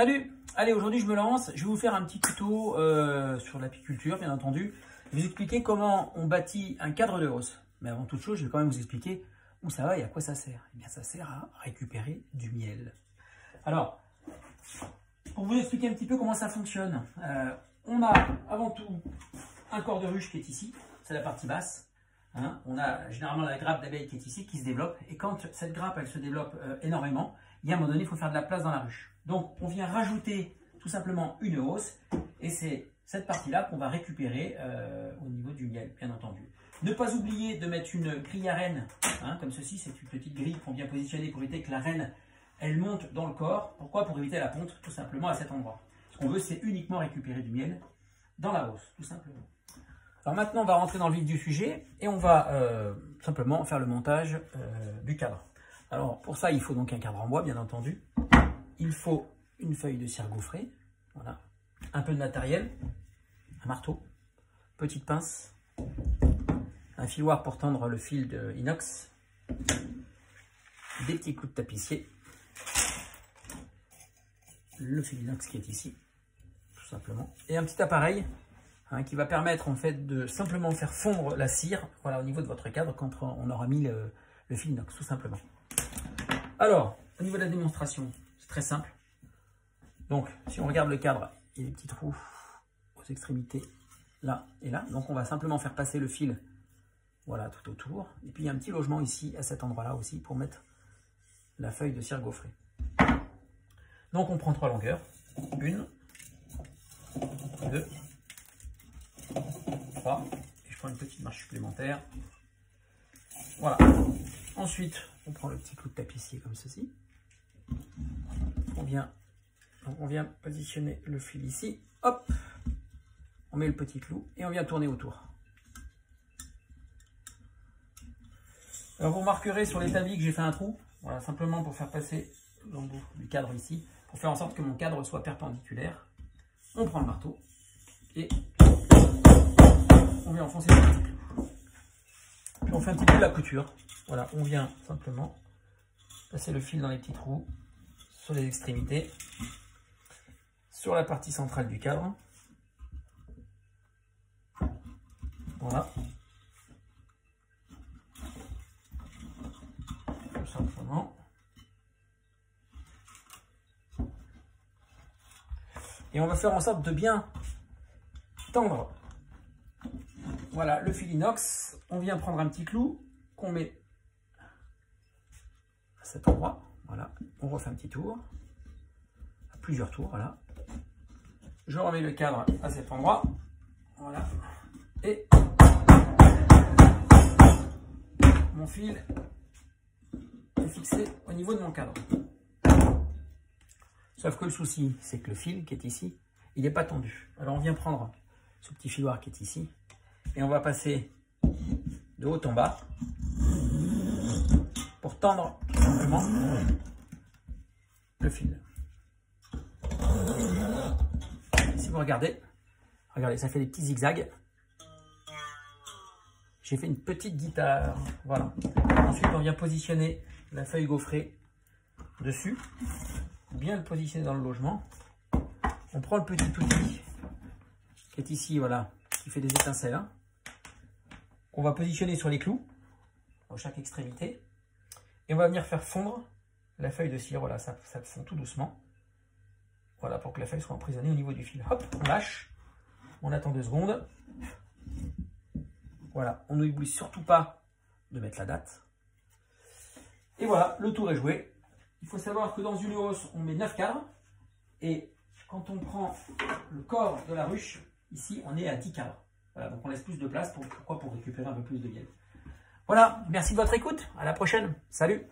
Salut! Allez, aujourd'hui je me lance. Je vais vous faire un petit tuto sur l'apiculture, bien entendu. Je vais vous expliquer comment on bâtit un cadre de hausse. Mais avant toute chose, je vais quand même vous expliquer où ça va et à quoi ça sert. Eh bien, ça sert à récupérer du miel. Alors, pour vous expliquer un petit peu comment ça fonctionne, on a avant tout un corps de ruche qui est ici, c'est la partie basse. Hein, on a généralement la grappe d'abeille qui est ici, qui se développe. Et quand cette grappe, elle se développe énormément, il y a un moment donné, il faut faire de la place dans la ruche. Donc, on vient rajouter tout simplement une hausse. Et c'est cette partie-là qu'on va récupérer au niveau du miel, bien entendu. Ne pas oublier de mettre une grille à reine, hein, comme ceci. C'est une petite grille qu'on vient positionner pour éviter que la reine, elle monte dans le corps. Pourquoi? Pour éviter la ponte, tout simplement, à cet endroit. Ce qu'on veut, c'est uniquement récupérer du miel dans la hausse, tout simplement. Alors maintenant, on va rentrer dans le vif du sujet et on va simplement faire le montage du cadre. Alors pour ça, il faut donc un cadre en bois, bien entendu. Il faut une feuille de cire gaufrée, voilà, un peu de matériel, un marteau, petite pince, un filoir pour tendre le fil de inox, des petits clous de tapissier, le fil inox qui est ici, tout simplement, et un petit appareil qui va permettre en fait de simplement faire fondre la cire, voilà, au niveau de votre cadre quand on aura mis le fil inox, tout simplement. Alors, au niveau de la démonstration, c'est très simple. Donc, si on regarde le cadre, il y a des petits trous aux extrémités, là et là. Donc, on va simplement faire passer le fil, voilà, tout autour. Et puis, il y a un petit logement ici, à cet endroit-là aussi, pour mettre la feuille de cire gaufrée. Donc, on prend 3 longueurs. 1, 2, 3. Et je prends une petite marche supplémentaire. Voilà. Ensuite, on prend le petit clou de tapissier comme ceci. On vient positionner le fil ici. Hop, on met le petit clou et on vient tourner autour. Alors vous remarquerez sur l'établi que j'ai fait un trou. Voilà, simplement pour faire passer l'embout du cadre ici, pour faire en sorte que mon cadre soit perpendiculaire. On prend le marteau et on vient enfoncer le petit clou. Puis on fait un petit peu la couture. Voilà, on vient simplement passer le fil dans les petits trous, sur les extrémités, sur la partie centrale du cadre. Voilà. Tout simplement. Et on va faire en sorte de bien tendre. Voilà, le fil inox. On vient prendre un petit clou qu'on met à cet endroit. Voilà, on refait un petit tour, à plusieurs tours, voilà. Je remets le cadre à cet endroit, voilà, et mon fil est fixé au niveau de mon cadre. Sauf que le souci, c'est que le fil qui est ici, il n'est pas tendu. Alors on vient prendre ce petit filoir qui est ici, et on va passer de haut en bas, pour tendre tout simplement le fil. Si vous regardez, ça fait des petits zigzags. J'ai fait une petite guitare, voilà. Ensuite, on vient positionner la feuille gaufrée dessus, bien le positionner dans le logement. On prend le petit outil qui est ici, voilà, qui fait des étincelles, hein, qu'on va positionner sur les clous, à chaque extrémité. Et on va venir faire fondre la feuille de cire. Voilà, ça fond tout doucement. Voilà, pour que la feuille soit emprisonnée au niveau du fil. Hop, on lâche. On attend 2 secondes. Voilà, on n'oublie surtout pas de mettre la date. Et voilà, le tour est joué. Il faut savoir que dans une hausse, on met 9 cadres. Et quand on prend le corps de la ruche, ici, on est à 10 cadres. Voilà, donc on laisse plus de place. Pourquoi? Pour récupérer un peu plus de miel. Voilà, merci de votre écoute. À la prochaine. Salut!